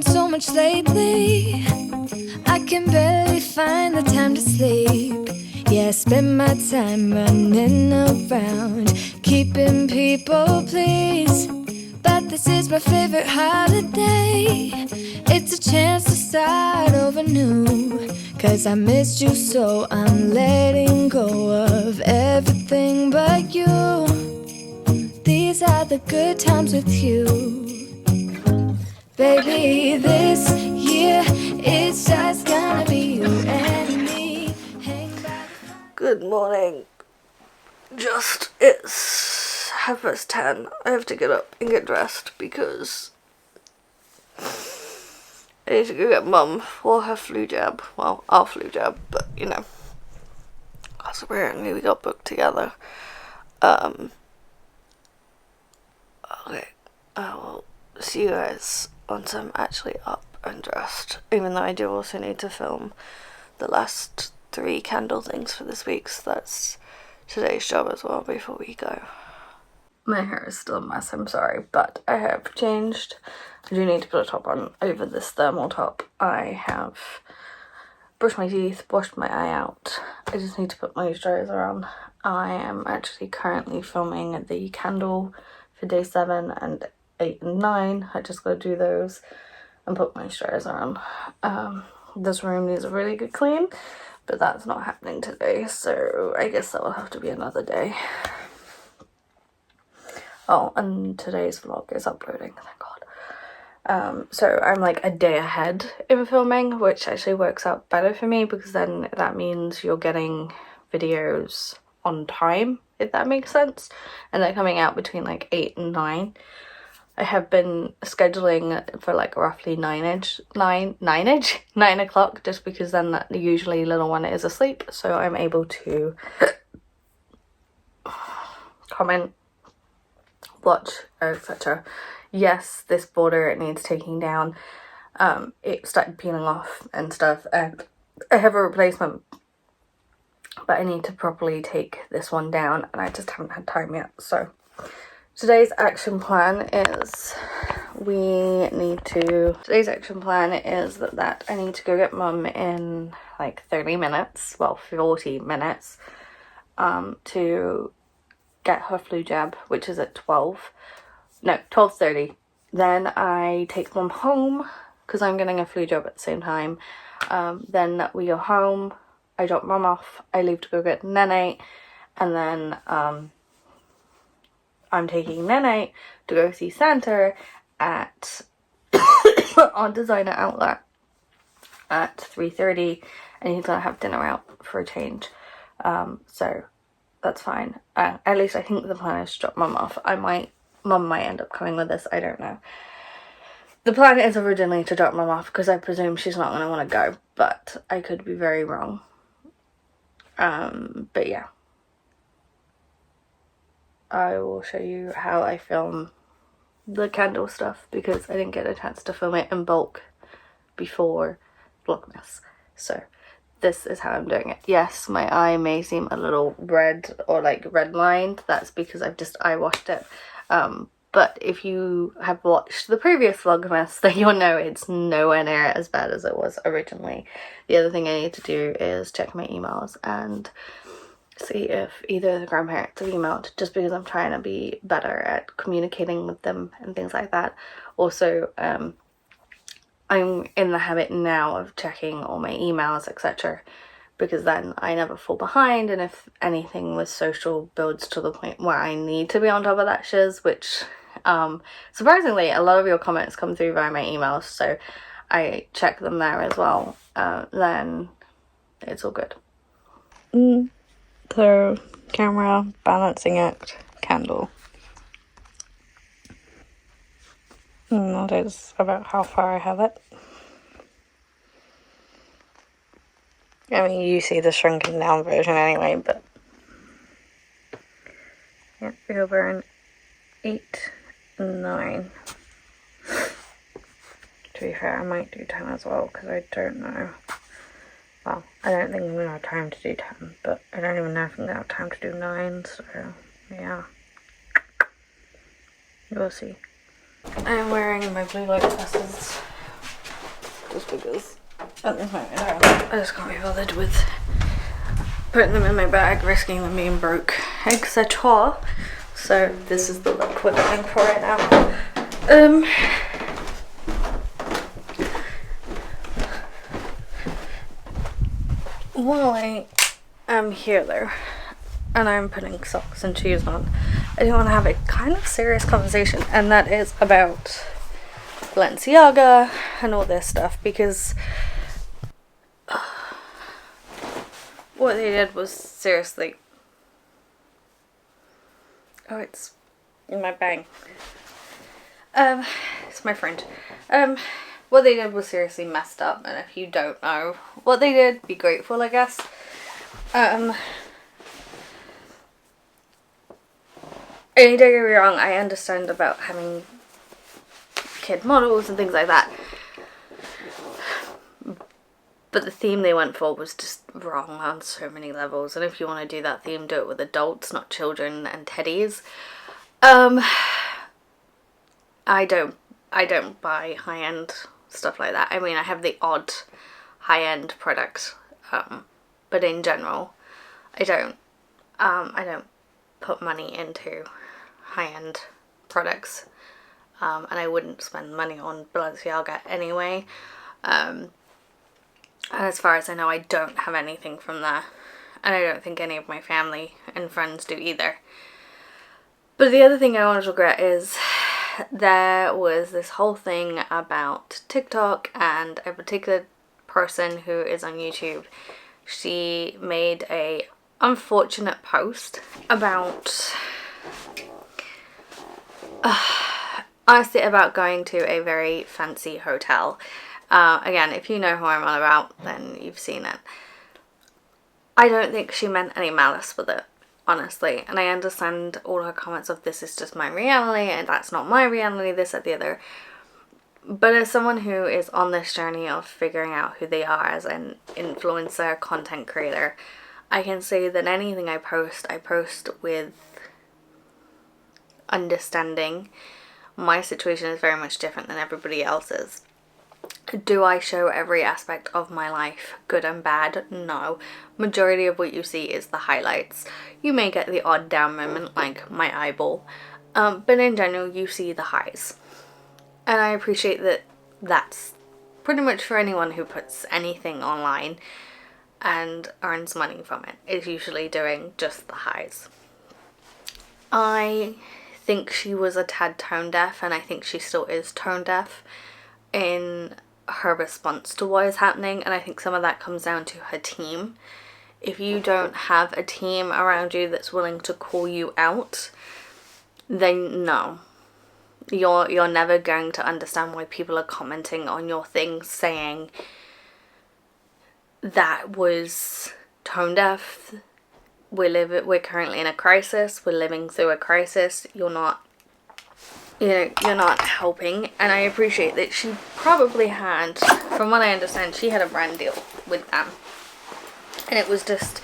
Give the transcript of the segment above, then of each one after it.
so much lately. I can barely find the time to sleep. Yeah, I spend my time running around, keeping people pleased. But this is my favorite holiday. It's a chance to start over new. Cause I missed you, so I'm letting go of everything but you. These are the good times with you. Baby, this year it's just gonna be you and me. Good morning. It's 10:30. I have to get up and get dressed because I need to go get Mum for her flu jab. Well, our flu jab, but you know, because apparently we got booked together. Okay, I will see you guys once I'm actually up and dressed, even though I do also need to film the last 3 candle things for this week, so that's today's job as well before we go. My hair is still a mess, I'm sorry, but I have changed. I do need to put a top on over this thermal top. I have brushed my teeth, washed my eye out. I just need to put moisturizer on. I am actually currently filming the candle for day 7 and 8 and 9. I just gotta do those and put moisturizer on. This room needs a really good clean, but that's not happening today, so I guess that will have to be another day. Oh, and today's vlog is uploading, thank God. So I'm like a day ahead in filming, which actually works out better for me because then that means you're getting videos on time, if that makes sense, and they're coming out between like 8 and 9. I have been scheduling for like roughly 9 o'clock, just because then usually little one is asleep, so I'm able to comment, watch, etc. Yes, this border, it needs taking down. It started peeling off and stuff, and I have a replacement, but I need to properly take this one down and I just haven't had time yet. So today's action plan is that I need to go get Mum in like 30 minutes, well 40 minutes, to get her flu jab, which is at 12:30. Then I take Mum home because I'm getting a flu jab at the same time. Then we go home, I drop Mum off, I leave to go get Nene, and then I'm taking Nene to go see Santa at our designer outlet at 3:30, and he's gonna have dinner out for a change. So that's fine. At least I think the plan is to drop Mum off. Mum might end up coming with us, I don't know. The plan is originally to drop Mum off because I presume she's not gonna want to go, but I could be very wrong. But yeah, I will show you how I film the candle stuff because I didn't get a chance to film it in bulk before Vlogmas. So this is how I'm doing it. Yes, my eye may seem a little red or like redlined. That's because I've just eye washed it. But if you have watched the previous Vlogmas, then you'll know it's nowhere near as bad as it was originally. The other thing I need to do is check my emails and see if either of the grandparents have emailed, just because I'm trying to be better at communicating with them and things like that. Also, I'm in the habit now of checking all my emails, etc., because then I never fall behind, and if anything with social builds to the point where I need to be on top of that shiz, which surprisingly a lot of your comments come through via my emails, so I check them there as well, then it's all good. So, camera, balancing act, candle. And that is about how far I have it. I mean, you see the shrunken down version anyway, but yeah, over an 8, 9. To be fair, I might do 10 as well, because I don't know. Well, I don't think I'm going to have time to do 10, but I don't even know if I'm going to have time to do 9, so yeah. We'll see. I'm wearing my blue light glasses because at this moment I just can't be bothered with putting them in my bag, risking them being broke, etc. So this is the look we're going for right now. While I am here though, and I'm putting socks and shoes on, I do want to have a kind of serious conversation, and that is about Balenciaga and all this stuff, because what they did was seriously... Oh, it's in my bag. It's my friend. What they did was seriously messed up, and if you don't know what they did, be grateful, I guess. And don't get me wrong, I understand about having kid models and things like that, but the theme they went for was just wrong on so many levels. And if you want to do that theme, do it with adults, not children and teddies. I don't buy high-end stuff like that. I mean, I have the odd high-end product, but in general, I don't put money into high-end products, and I wouldn't spend money on Balenciaga anyway. And as far as I know, I don't have anything from there, and I don't think any of my family and friends do either. But the other thing I want to regret is there was this whole thing about TikTok and a particular person who is on YouTube. She made a unfortunate post about honestly about going to a very fancy hotel. Again, if you know who I'm on about, then you've seen it. I don't think she meant any malice with it, honestly, and I understand all her comments of this is just my reality and that's not my reality, this, that, the other. But as someone who is on this journey of figuring out who they are as an influencer, content creator, I can say that anything I post with understanding. My situation is very much different than everybody else's. Do I show every aspect of my life, good and bad? No. Majority of what you see is the highlights. You may get the odd down moment like my eyeball, but in general you see the highs. And I appreciate that that's pretty much for anyone who puts anything online and earns money from it, is usually doing just the highs. I think she was a tad tone deaf, and I think she still is tone deaf in her response to what is happening, and I think some of that comes down to her team. If you don't have a team around you that's willing to call you out, then no. You're never going to understand why people are commenting on your things saying that was tone deaf. We're currently in a crisis. We're living through a crisis. You're not helping. And I appreciate that she probably had, from what I understand, she had a brand deal with them, and it was just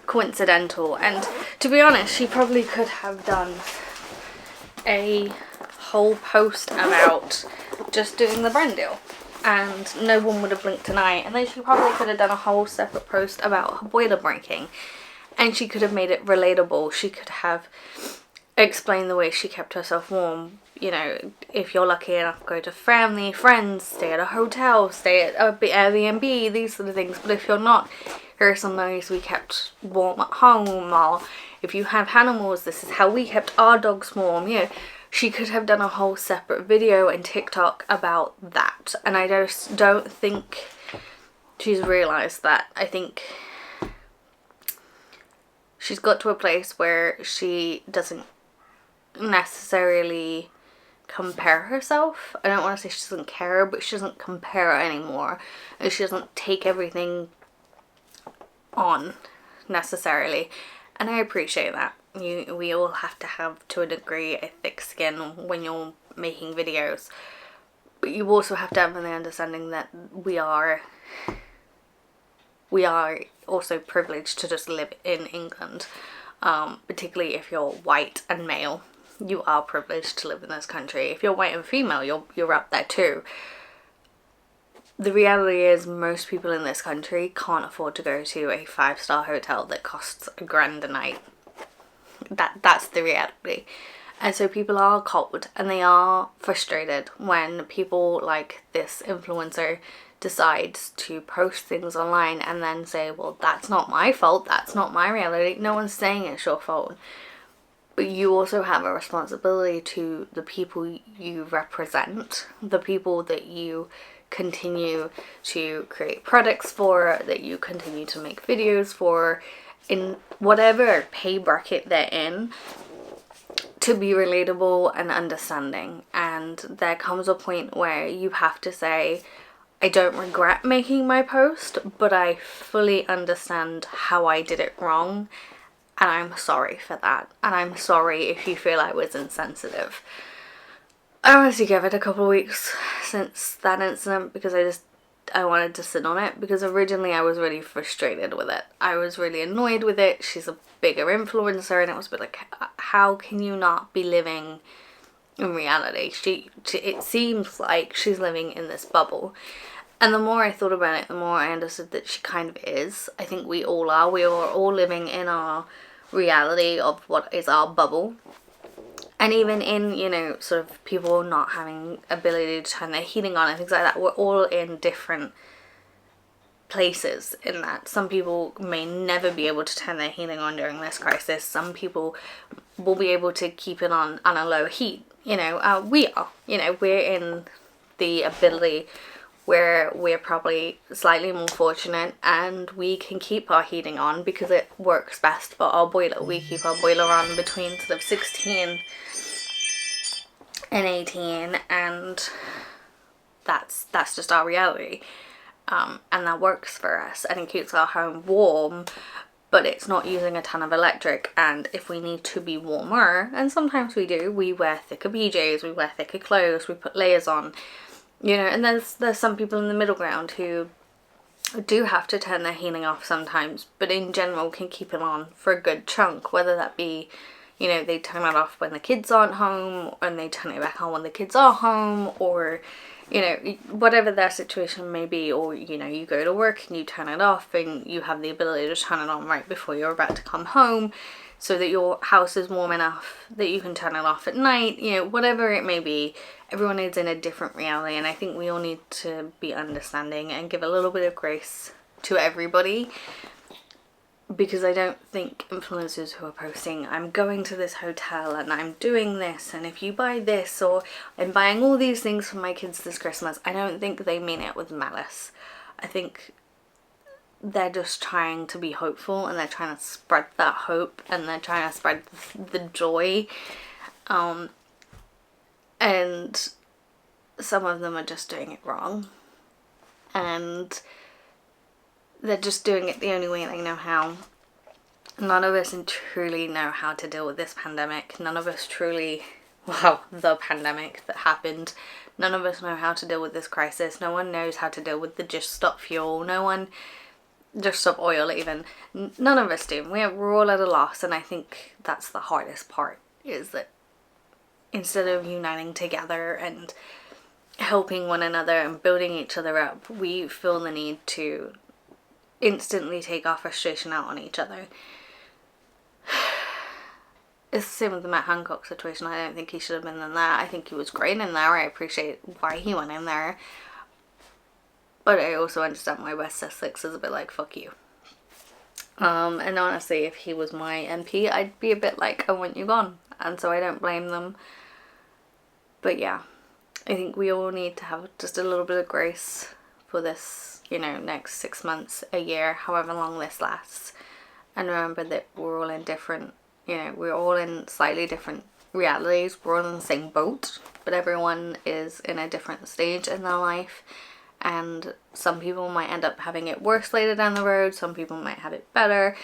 coincidental. And to be honest, she probably could have done a whole post about just doing the brand deal and no one would have blinked an eye, and then she probably could have done a whole separate post about her boiler breaking, and she could have made it relatable. She could have explained the way she kept herself warm. You know, if you're lucky enough, go to family, friends, stay at a hotel, stay at a Airbnb, these sort of things. But if you're not, here are some ways we kept warm at home, or if you have animals, this is how we kept our dogs warm. You know, she could have done a whole separate video and TikTok about that, and I just don't think she's realised that. I think she's got to a place where she doesn't necessarily compare herself. I don't want to say she doesn't care, but she doesn't compare anymore, and she doesn't take everything on necessarily, and I appreciate that. We all have to have, to a degree, a thick skin when you're making videos, but you also have to have the understanding that we are also privileged to just live in England, particularly if you're white and male. You are privileged to live in this country. If you're white and female, you're up there too. the reality is most people in this country can't afford to go to a 5-star hotel that costs $1,000 a night. That's the reality. And so people are cold and they are frustrated when people like this influencer decides to post things online and then say, well, that's not my fault, that's not my reality. No one's saying it's your fault. But you also have a responsibility to the people you represent, the people that you continue to create products for, that you continue to make videos for, in whatever pay bracket they're in, to be relatable and understanding. And there comes a point where you have to say, I don't regret making my post, but I fully understand how I did it wrong, and I'm sorry for that, and I'm sorry if you feel I was insensitive. I honestly give it a couple of weeks since that incident because I wanted to sit on it, because originally I was really frustrated with it. I was really annoyed with it. She's a bigger influencer and it was a bit like, how can you not be living in reality? It seems like she's living in this bubble. And the more I thought about it, the more I understood that she kind of is. I think we all are. We are all living in our reality of what is our bubble. And even in, you know, sort of people not having ability to turn their heating on and things like that, we're all in different places in that. Some people may never be able to turn their heating on during this crisis. Some people will be able to keep it on a low heat. You know, we are. You know, we're in the ability where we're probably slightly more fortunate and we can keep our heating on because it works best for our boiler. We keep our boiler on between sort of 16 and 18, and that's just our reality. And that works for us and it keeps our home warm, but it's not using a ton of electric. And if we need to be warmer, and sometimes we do, we wear thicker PJs, we wear thicker clothes, we put layers on. You know, and there's some people in the middle ground who do have to turn their heating off sometimes, but in general can keep it on for a good chunk, whether that be, you know, they turn it off when the kids aren't home and they turn it back on when the kids are home, or, you know, whatever their situation may be, or, you know, you go to work and you turn it off and you have the ability to turn it on right before you're about to come home so that your house is warm enough that you can turn it off at night. You know, whatever it may be, everyone is in a different reality, and I think we all need to be understanding and give a little bit of grace to everybody, because I don't think influencers who are posting, I'm going to this hotel and I'm doing this, and if you buy this, or I'm buying all these things for my kids this Christmas, I don't think they mean it with malice. I think they're just trying to be hopeful, and they're trying to spread that hope, and they're trying to spread the joy. And some of them are just doing it wrong, and they're just doing it the only way they know how. None of us truly know how to deal with this pandemic. None of us truly, well, the pandemic that happened, none of us know how to deal with this crisis. No one knows how to deal with the just stop fuel. No one, just stop oil even. None of us do. We're all at a loss, and I think that's the hardest part, is that instead of uniting together and helping one another and building each other up, we feel the need to instantly take our frustration out on each other. It's the same with the Matt Hancock situation. I don't think he should have been in there. I think he was great in there. I appreciate why he went in there. But I also understand why West Sussex is a bit like, fuck you. And honestly, if he was my MP, I'd be a bit like, I want you gone. And so I don't blame them. But yeah, I think we all need to have just a little bit of grace for this, you know, next 6 months, a year, however long this lasts. And remember that we're all in different, you know, we're all in slightly different realities. We're all in the same boat, but everyone is in a different stage in their life. And some people might end up having it worse later down the road. Some people might have it better.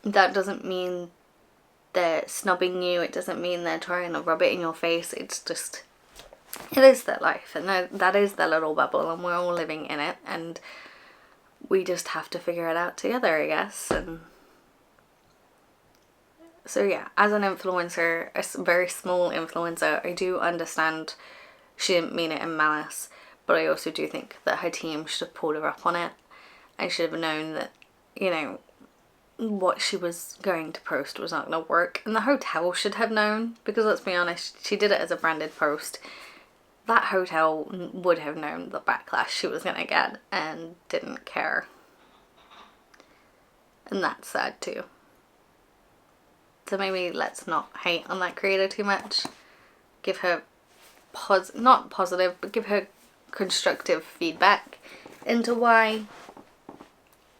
That doesn't mean they're snubbing you. It doesn't mean they're trying to rub it in your face. It's just, it is their life, and that is their little bubble, and we're all living in it, and we just have to figure it out together, I guess. And so yeah, as an influencer, a very small influencer, I do understand she didn't mean it in malice, but I also do think that her team should have pulled her up on it and should have known that, you know, what she was going to post was not going to work. And the hotel should have known, because let's be honest, she did it as a branded post. That hotel would have known the backlash she was going to get and didn't care. And that's sad too. So maybe let's not hate on that creator too much. Give her not positive, but give her constructive feedback into why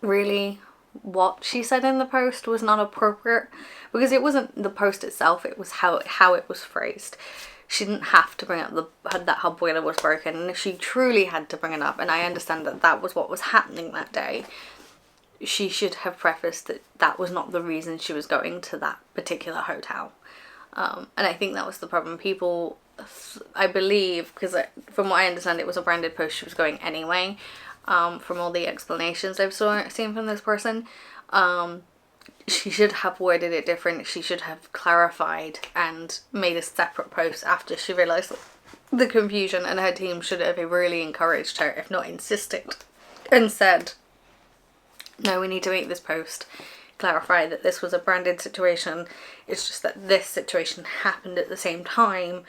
really what she said in the post was not appropriate, because it wasn't the post itself, it was how it was phrased. She didn't have to bring up that her boiler was broken, and if she truly had to bring it up, and I understand that that was what was happening that day, she should have prefaced that that was not the reason she was going to that particular hotel. And I think that was the problem. People, I believe, because from what I understand, it was a branded post, she was going anyway. From all the explanations I've seen from this person, she should have worded it different. She should have clarified and made a separate post after she realised the confusion, and her team should have really encouraged her, if not insisted, and said, no, we need to make this post clarify that this was a branded situation. It's just that this situation happened at the same time,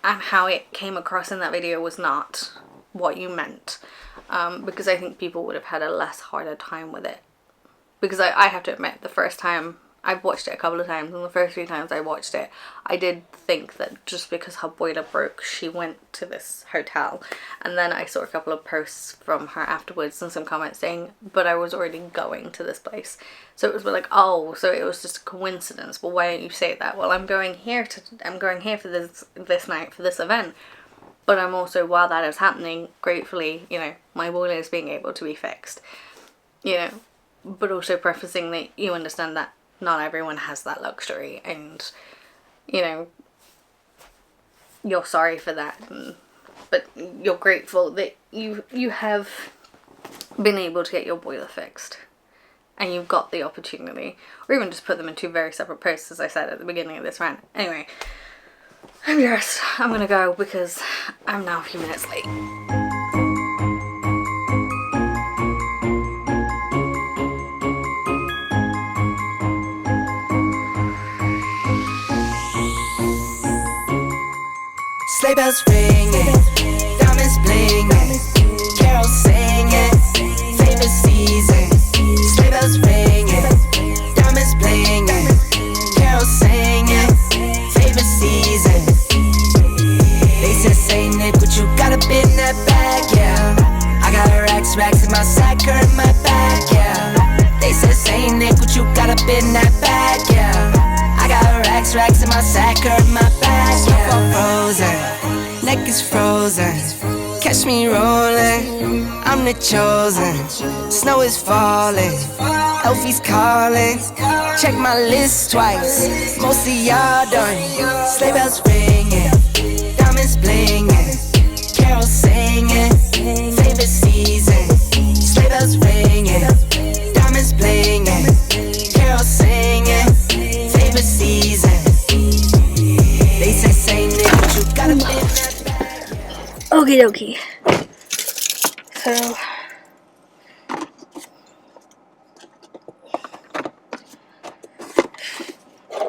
and how it came across in that video was not what you meant. Because I think people would have had a less harder time with it. Because I have to admit, the first time, I've watched it a couple of times, and the first few times I watched it, I did think that just because her boiler broke, she went to this hotel. And then I saw a couple of posts from her afterwards and some comments saying, but I was already going to this place. So it was like, oh, so it was just a coincidence. Well, why don't you say that? Well, I'm going here for this night, for this event. But I'm also, while that is happening, gratefully, you know, my boiler is being able to be fixed. You know, but also prefacing that you understand that not everyone has that luxury, and, you know, you're sorry for that, but you're grateful that you have been able to get your boiler fixed, and you've got the opportunity, or even just put them in two very separate posts, as I said at the beginning of this rant. Anyway, I'm dressed. I'm gonna go because I'm now a few minutes late. Sleigh bells ringing, diamonds blinging, carols singing, favorite season. Sleigh bells ringing, diamonds blinging, carols singing, favorite season. They said, say Nick, what you got up in that bag, yeah. I got racks in my sack or in my bag, yeah. They said, say Nick, what you got up in that bag, yeah. I got racks in my sack or in my bag, yeah. Frozen, neck is frozen. Catch me rolling, I'm the chosen. Snow is falling, Elfie's calling. Check my list twice, most of y'all done. Sleigh bells ringing, diamonds blinging, carols singing, favorite season. Sleigh bells ringing, diamonds blinging, carols singing, favorite season. They say Nick, but you gotta be that bad. Okie dokie. So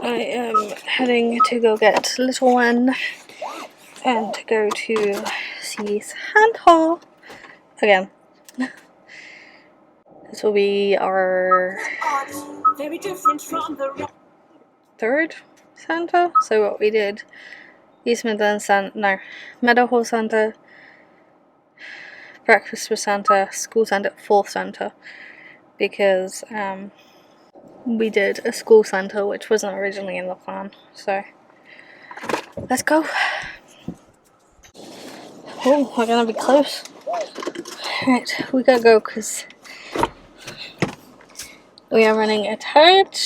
I am heading to go get little one and to go to see Santa again. This will be our very different from the third Santa. So what we did, East Midlands Santa, no, Meadowhall Santa, breakfast with Santa, school Santa, fourth Santa, because we did a school Santa which wasn't originally in the plan. So let's go. Oh, we're gonna be close. Right, we gotta go because we are running a tad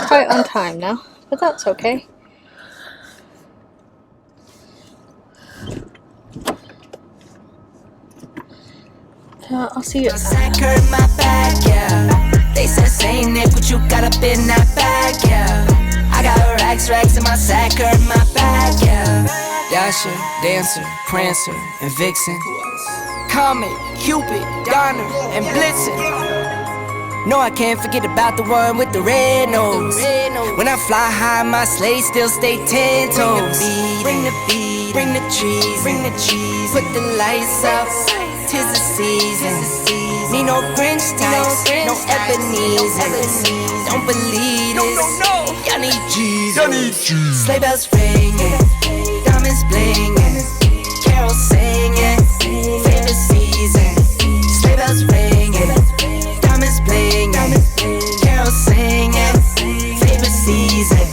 quite on time now, but that's okay. I'll see you. My bag, yeah. They said, say Nick, what you got up in that bag, yeah. I got racks in my sack or in my bag, yeah. Dasher, Dancer, Prancer, and Vixen. Comet, Cupid, Donner, and Blitzen. No, I can't forget about the one with the red nose. When I fly high, my sleigh still stay 10 toes. Bring the beat, bring the trees, put the lights up. 'Tis the season. Need no Grinch types, no Ebenezer. Don't believe this. Y'all need Jesus. Sleigh bells ringing, diamonds blinging, carols singing, favorite season. Sleigh bells ringing, diamonds blinging, carols singing, favorite season.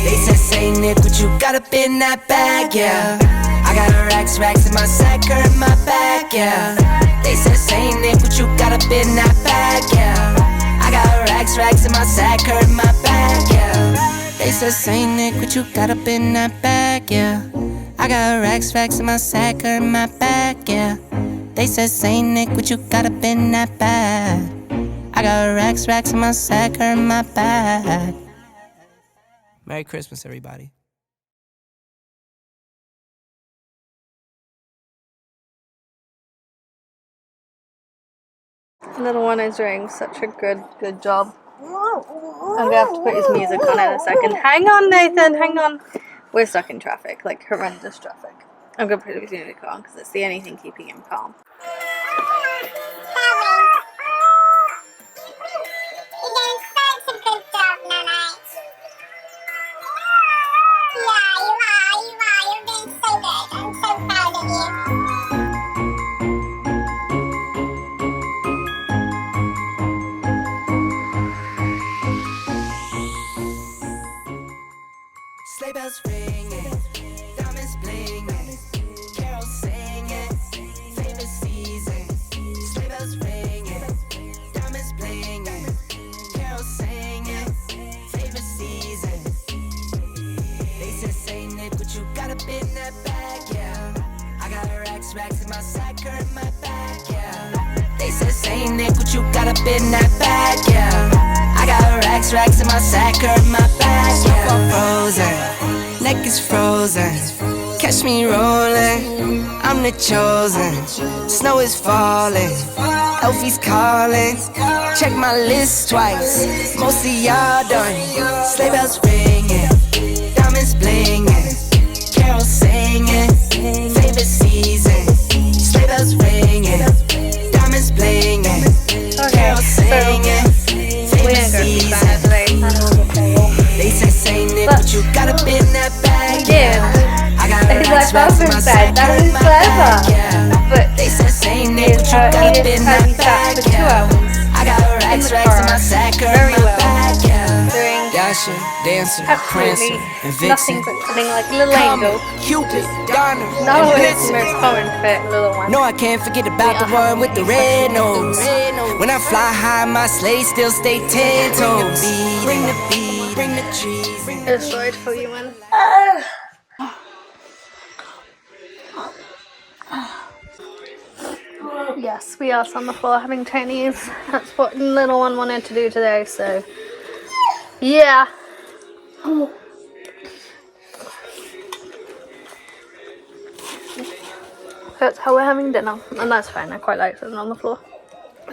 They said, Saint Nick, what you got up in that bag, yeah? I got racks in my sack or in my bag, yeah. They said, Saint Nick, what you got up in that bag, yeah? I got racks in my sack or in my bag, yeah. They said, Saint Nick, what you got up in that bag, yeah? I got racks in my sack or in my bag, yeah. They said, Saint Nick, what you got up in that bag? I got racks in my sack or in my bag. Merry Christmas, everybody. Little one is doing such a good job. I'm gonna have to put his music on in a second. Hang on, Nathan, hang on. We're stuck in traffic, like horrendous traffic. I'm gonna put his music on because it's the only thing keeping him calm. Sleigh bells ringing, diamonds blinging, carols singing, favorite season. Sleigh bells ringing, diamonds blinging, carols singing, favorite season. They said, Saint Nick, what you got up in that bag, yeah? I got racks in my sack or in my bag, yeah. They said, Saint Nick, what you got up in that bag, yeah? I got racks in my sack or in my bag, yeah. Frozen, neck is frozen. Catch me rolling, I'm the chosen. Snow is falling, Elfie's calling. Check my list twice, most of y'all done. Sleigh bells ringing, diamonds blinging, carols singing, favorite season. Sleigh bells ringing, diamonds blinging, carols singing, favorite season. They say, Saint Nick, but you got up in that bag, yeah. I got racks in my sack or in my bag, yeah. But they say, Saint Nick, but you got up in that bag, yeah. I got racks in my sack or in my bag, yeah. Dasher, Dancer, Prancer, and Vixen. Nothing but something like Little Angel. Cupid, Donner, No, and it's the Blitzen. most common fit little one. No, I can't forget about the one with the red nose. When I fly high, my sleigh still stay 10 toes. Bring the beat, bring the trees. It's right for you, man. Yes, we are on the floor having tennies. That's what little one wanted to do today, so yeah. That's how we're having dinner, and that's fine. I quite like sitting on the floor.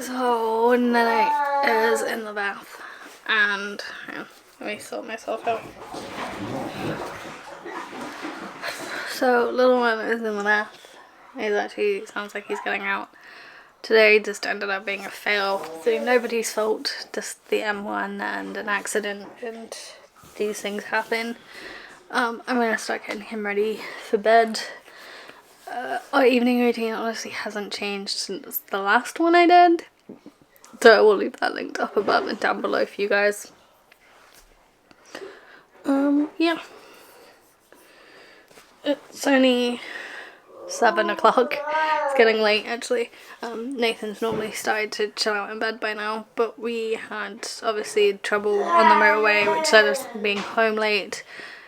So Nene is in the bath, and yeah, let me sort myself out. So little one is in the bath. He's actually sounds like he's getting out. Today just ended up being a fail, so nobody's fault, just the M1 and an accident, and these things happen. I'm gonna start getting him ready for bed. Our evening routine honestly hasn't changed since the last one I did, so I will leave that linked up above and down below for you guys. Yeah. It's only 7 o'clock. It's getting late actually. Nathan's normally started to chill out in bed by now, but we had obviously trouble on the motorway, which led us being home late,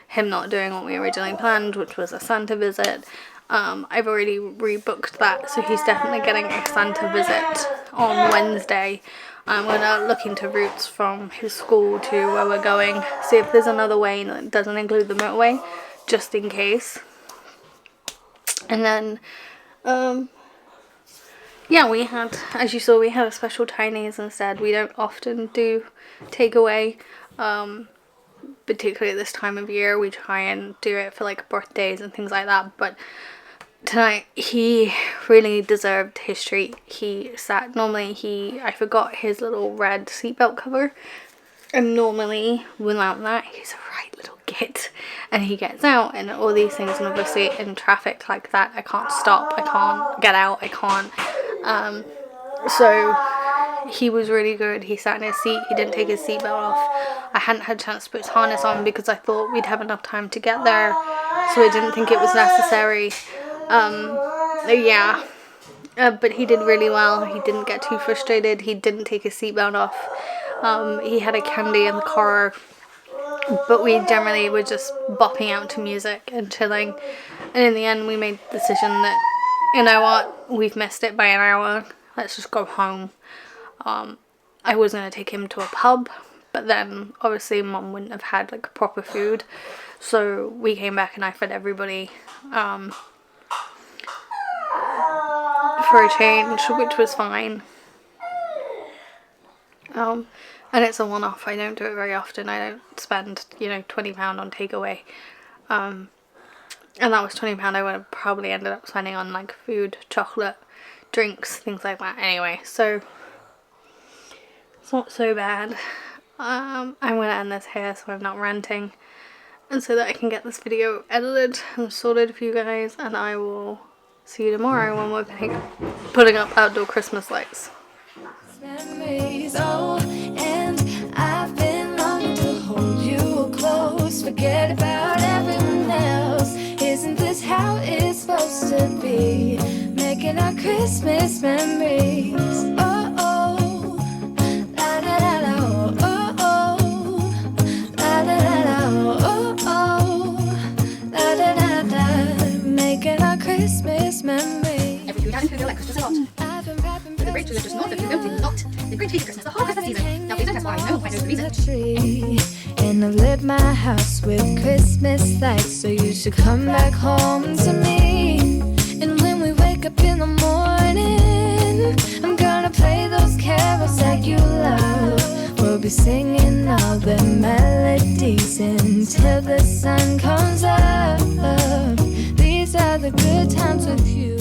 him not doing what we originally planned, which was a Santa visit. I've already rebooked that, so he's definitely getting a Santa visit on Wednesday. I'm gonna look into routes from his school to where we're going, see if there's another way that doesn't include the motorway, just in case. And then yeah, we had, as you saw, we had a special Chinese instead. We don't often do takeaway, particularly at this time of year. We try and do it for like birthdays and things like that, but tonight he really deserved his treat. He sat, normally I forgot his little red seatbelt cover, and normally without that he's a right little git, and he gets out and all these things, and obviously in traffic like that I can't stop, I can't get out, I can't, so he was really good. He sat in his seat, he didn't take his seatbelt off. I hadn't had a chance to put his harness on because I thought we'd have enough time to get there, so I didn't think it was necessary. But he did really well. He didn't get too frustrated. He didn't take his seatbelt off. He had a candy in the car, but we generally were just bopping out to music and chilling. And in the end, we made the decision that, you know what, we've missed it by an hour. Let's just go home. I was going to take him to a pub, but then obviously Mum wouldn't have had like proper food. So we came back and I fed everybody for a change, which was fine. And it's a one-off. I don't do it very often. I don't spend, you know, £20 on takeaway. And that was £20 I would have probably ended up spending on like food, chocolate, drinks, things like that. Anyway, so it's not so bad. I'm gonna end this here so I'm not ranting, and so that I can get this video edited and sorted for you guys, and I will see you tomorrow when we're putting up outdoor Christmas lights. Memories, oh, and I've been longing to hold you close. Forget about everyone else. Isn't this how it's supposed to be? Making our Christmas memories. Oh, oh, la da da da, oh, oh, la da da da, oh, oh, la da da da. Making our Christmas memories. Every 2 times through the Christmas a lot. The bridge was just north of Thomson, not the Great Christmas the whole Christmas season. Now please don't ask why, no, I know the reason. And I've lit my house with Christmas lights, so you should come back home to me. And when we wake up in the morning, I'm gonna play those carols that you love. We'll be singing all the melodies until the sun comes up. These are the good times with you.